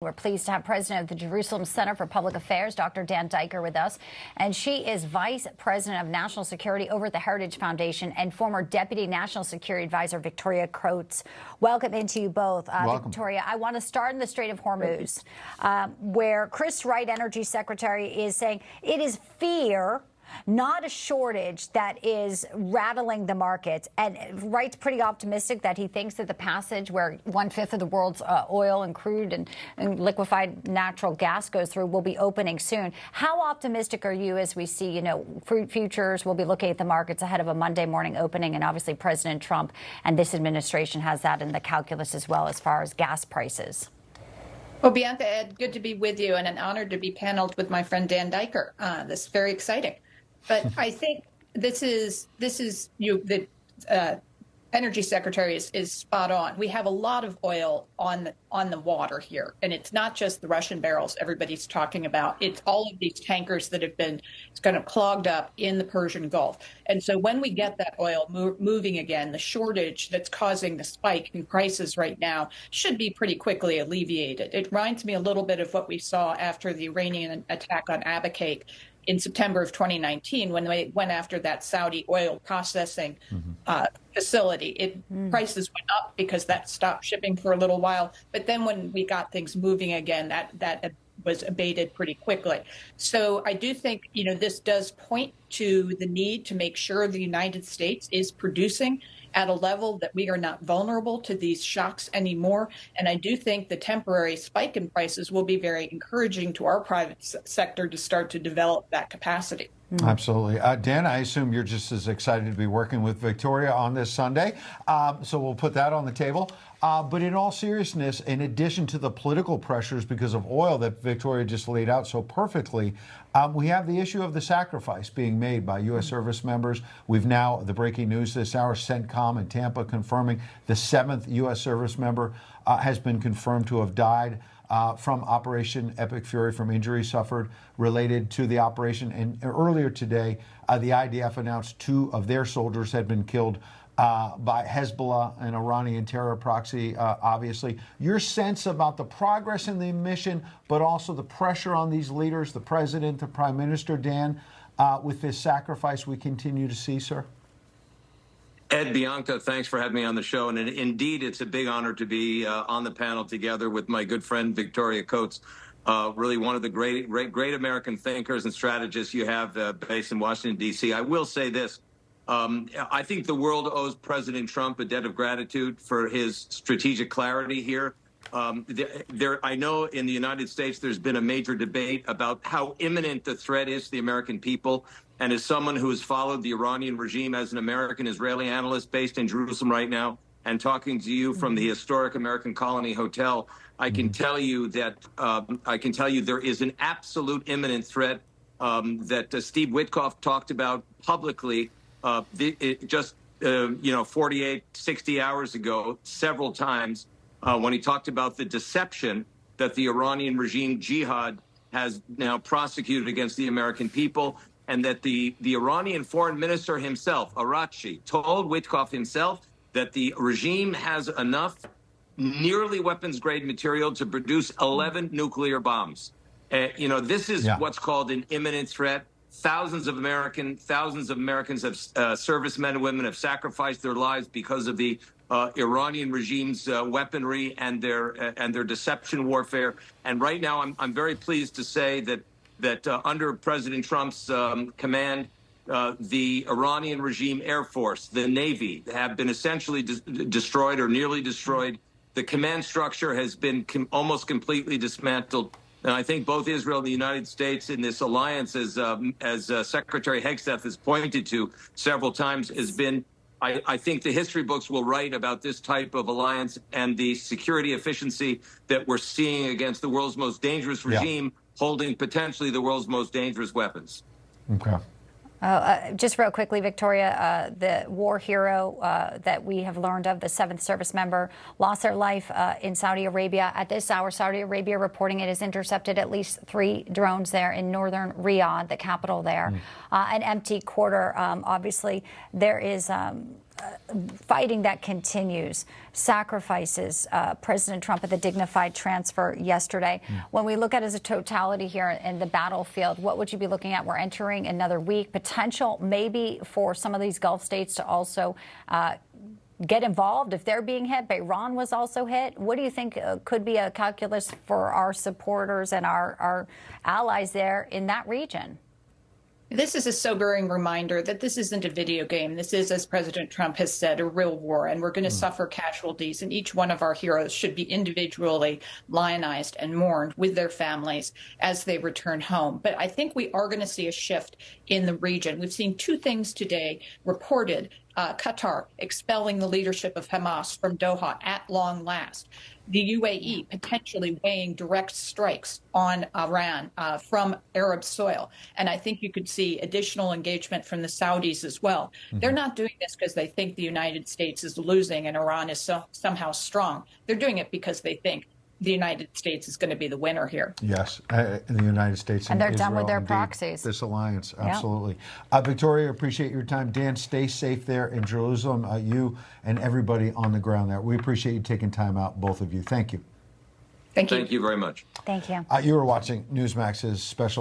We're pleased to have President of the Jerusalem Center for Public Affairs, Dr. Dan Diker, with us. And she is Vice President of National Security over at the Heritage Foundation and former Deputy National Security Advisor Victoria Coates. Welcome into you both. Welcome. Victoria, I want to start in the Strait of Hormuz, where Chris Wright, Energy Secretary, is saying it is fear, not a shortage, that is rattling the markets. And Wright's pretty optimistic that he thinks that the passage where 1/5 of the world's oil and crude and liquefied natural gas goes through will be opening soon. How optimistic are you as we see, fruit futures will be looking at the markets ahead of a Monday morning opening? And obviously President Trump and this administration has that in the calculus as well as far as gas prices. Well, Bianca, Ed, good to be with you and an honor to be paneled with my friend Dan Diker. This is very exciting. But I think the Energy Secretary is spot on. We have a lot of oil on the water here, and it's not just the Russian barrels everybody's talking about. It's all of these tankers that have been kind of clogged up in the Persian Gulf. And so when we get that oil moving again, the shortage that's causing the spike in prices right now should be pretty quickly alleviated. It reminds me a little bit of what we saw after the Iranian attack on Abqaiq in September of 2019, when they went after that Saudi oil processing facility. Prices went up because that stopped shipping for a little while. But then when we got things moving again, that was abated pretty quickly. So I do think, this does point to the need to make sure the United States is producing at a level that we are not vulnerable to these shocks anymore. And I do think the temporary spike in prices will be very encouraging to our private sector to start to develop that capacity. Absolutely. Dan, I assume you're just as excited to be working with Victoria on this Sunday. So we'll put that on the table. But in all seriousness, in addition to the political pressures because of oil that Victoria just laid out so perfectly, we have the issue of the sacrifice being made by U.S. service members. We've now, the breaking news this hour, CENTCOM in Tampa confirming the 7th U.S. service member has been confirmed to have died from Operation Epic Fury, from injuries suffered related to the operation. And earlier today, the IDF announced 2 of their soldiers had been killed by Hezbollah, an Iranian terror proxy, obviously. Your sense about the progress in the mission, but also the pressure on these leaders, the president, the prime minister, Dan, with this sacrifice we continue to see, sir? Ed, Bianca, thanks for having me on the show. And indeed, it's a big honor to be on the panel together with my good friend, Victoria Coates, really one of the great American thinkers and strategists you have based in Washington, D.C. I will say this. I think the world owes President Trump a debt of gratitude for his strategic clarity here. I know in the United States there's been a major debate about how imminent the threat is to the American people. And as someone who has followed the Iranian regime as an American-Israeli analyst based in Jerusalem right now and talking to you from the historic American Colony Hotel, I can tell you that there is an absolute imminent threat that Steve Witkoff talked about publicly just 48, 60 hours ago, several times, when he talked about the deception that the Iranian regime jihad has now prosecuted against the American people, and that the Iranian foreign minister himself, Araghchi, told Witkoff himself that the regime has enough nearly weapons-grade material to produce 11 nuclear bombs. This is what's called an imminent threat. Thousands of Americans have servicemen and women have sacrificed their lives because of the Iranian regime's weaponry and their deception warfare. And right now, I'm very pleased to say that under President Trump's command, the Iranian regime Air Force, the Navy, have been essentially destroyed or nearly destroyed. The command structure has been almost completely dismantled. And I think both Israel and the United States in this alliance, as Secretary Hegseth has pointed to several times, has been, I think the history books will write about this type of alliance and the security efficiency that we're seeing against the world's most dangerous regime, holding potentially the world's most dangerous weapons. Okay. Just real quickly, Victoria, the war hero that we have learned of, the 7th service member, lost their life in Saudi Arabia. At this hour, Saudi Arabia reporting it has intercepted at least 3 drones there in northern Riyadh, the capital there. An empty quarter. Obviously, there is fighting that continues, sacrifices. President Trump at the dignified transfer yesterday. When we look at it as a totality here in the battlefield, what would you be looking at? We're entering another week, potential maybe for some of these Gulf states to also get involved if they're being hit. Iran was also hit. What do you think could be a calculus for our supporters and our allies there in that region? This is a sobering reminder that this isn't a video game. This is, as President Trump has said, a real war, and we're going to suffer casualties. And each one of our heroes should be individually lionized and mourned with their families as they return home. But I think we are going to see a shift in the region. We've seen two things today reported. Qatar expelling the leadership of Hamas from Doha at long last. The UAE potentially weighing direct strikes on Iran from Arab soil. And I think you could see additional engagement from the Saudis as well. They're not doing this because they think the United States is losing and Iran is somehow strong. They're doing it because they think the United States is going to be the winner here. Yes, the United States and they're Israel, done with their indeed, proxies. This alliance, absolutely. Victoria, appreciate your time. Dan, stay safe there in Jerusalem. You and everybody on the ground there. We appreciate you taking time out, both of you. Thank you. Thank you. Thank you very much. Thank you. You are watching Newsmax's special